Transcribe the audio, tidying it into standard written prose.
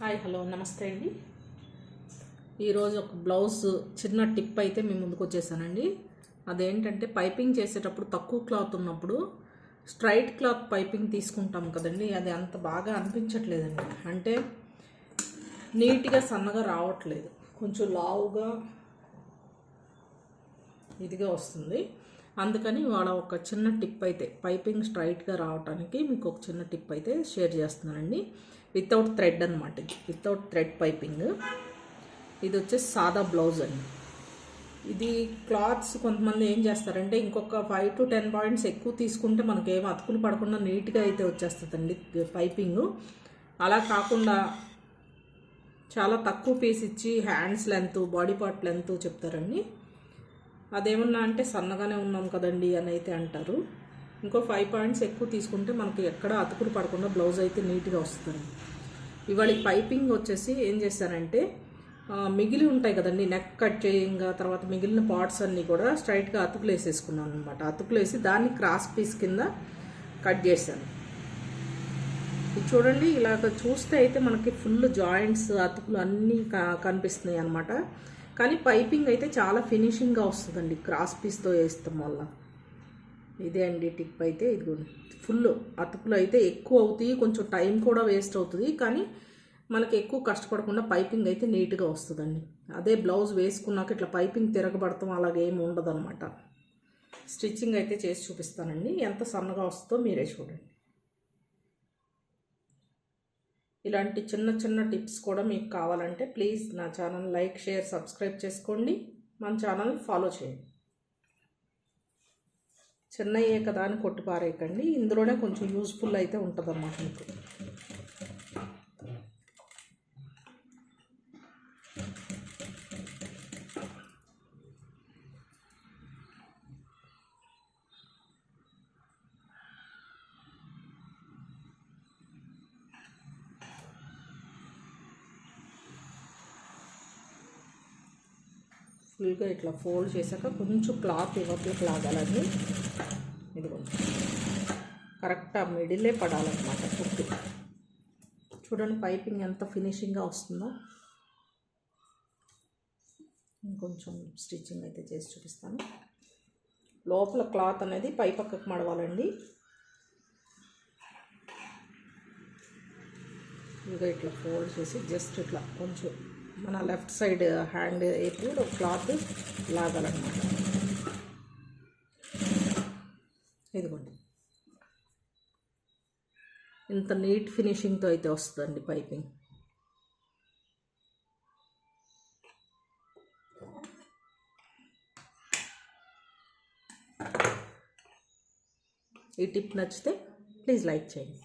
Hi hello నమస్తే అండి. ఈరోజు ఒక బ్లౌజ్ చిన్న టిప్ అయితే మేము ముందుకు వచ్చేసానండి. అదేంటంటే పైపింగ్ చేసేటప్పుడు తక్కువ క్లాత్ ఉన్నప్పుడు స్ట్రైట్ క్లాత్ పైపింగ్ తీసుకుంటాం కదండి, అది అంత బాగా అనిపించట్లేదండి. అంటే నీట్గా సన్నగా రావట్లేదు, కొంచెం లావుగా ఇదిగా వస్తుంది. అందుకని ఇవాళ ఒక చిన్న టిప్ అయితే పైపింగ్ స్ట్రైట్గా రావడానికి మీకు ఒక చిన్న టిప్ అయితే షేర్ చేస్తున్నానండి. వితౌట్ థ్రెడ్ అనమాట, వితౌట్ థ్రెడ్ పైపింగ్. ఇది వచ్చేసి సాదా బ్లౌజ్ అండి. ఇది క్లాత్స్ కొంతమంది ఏం చేస్తారంటే ఇంకొక 5 to 10 పాయింట్స్ ఎక్కువ తీసుకుంటే మనకి ఏం అతుకులు పడకుండా నీట్గా అయితే వచ్చేస్తుందండి పైపింగ్. అలా కాకుండా చాలా తక్కువ పీస్ ఇచ్చి hands length, body part length చెప్తారండి. అదేమన్నా అంటే సన్నగానే ఉన్నాం కదండి అని అయితే అంటారు. ఇంకో 5 పాయింట్స్ ఎక్కువ తీసుకుంటే మనకి ఎక్కడ అతుకులు పడకుండా బ్లౌజ్ అయితే నీట్గా వస్తుంది. ఇవాళ పైపింగ్ వచ్చేసి ఏం చేశానంటే మిగిలి ఉంటాయి కదండి, నెక్ కట్ చేయంగా తర్వాత మిగిలిన పార్ట్స్ అన్నీ కూడా స్ట్రైట్గా అతుకులు వేసేసుకున్నాను అనమాట. అతుకులు వేసి దాన్ని క్రాస్ పీస్ కింద కట్ చేశాను. ఇది చూడండి, ఇలాగ చూస్తే అయితే మనకి ఫుల్ జాయింట్స్ అతుకులు అన్నీ కనిపిస్తున్నాయి అనమాట. కానీ పైపింగ్ అయితే చాలా ఫినిషింగ్గా వస్తుందండి క్రాస్ పీస్తో వేస్తాం వల్ల. ఇదే అండి టిప్ అయితే. ఇది ఫుల్ అతుకులు అయితే ఎక్కువ అవుతాయి, కొంచెం టైం కూడా వేస్ట్ అవుతుంది, కానీ మనకి ఎక్కువ కష్టపడకుండా పైపింగ్ అయితే నీట్గా వస్తుందండి. అదే బ్లౌజ్ వేసుకున్నాక ఇట్లా పైపింగ్ తిరగబడతాం అలాగేమి ఉండదు అనమాట. స్టిచ్చింగ్ అయితే చేసి చూపిస్తానండి, ఎంత సన్నగా వస్తుందో మీరే చూడండి. ఇలాంటి చిన్న చిన్న టిప్స్ కూడా మీకు కావాలంటే ప్లీజ్ నా ఛానల్ లైక్, షేర్, సబ్స్క్రైబ్ చేసుకోండి. మన ఛానల్ ఫాలో చేయండి. చిన్నయ్యే కదా అని కొట్టి పారేయకండి, ఇందులోనే కొంచెం యూజ్ఫుల్ అయితే ఉంటుంది అన్నమాట మీకు. ఫుల్గా ఇట్లా ఫోల్డ్ చేశాక కొంచెం క్లాత్ ఇవ్వట్లకు లాగాలండి. ఇది కొంచెం కరెక్ట్ ఆ మిడిలే పడాలన్నమాట కుట్టు. చూడండి పైపింగ్ ఎంత ఫినిషింగ్గా వస్తుందో. ఇంకొంచెం స్టిచ్చింగ్ అయితే చేసి చూపిస్తాను. లోపల క్లాత్ అనేది పై పక్కకు మడవాలండి. ఇంకా ఇట్లా ఫోల్డ్ చేసి జస్ట్ ఇట్లా కొంచెం మన లెఫ్ట్ సైడ్ హ్యాండ్ ఎప్పుడు క్లాత్ లాగాలన్నమాట. ఇదిగోండి, ఇంత నీట్ ఫినిషింగ్తో అయితే వస్తుందండి పైపింగ్. ఈ టిప్ నచ్చితే ప్లీజ్ లైక్ చేయండి.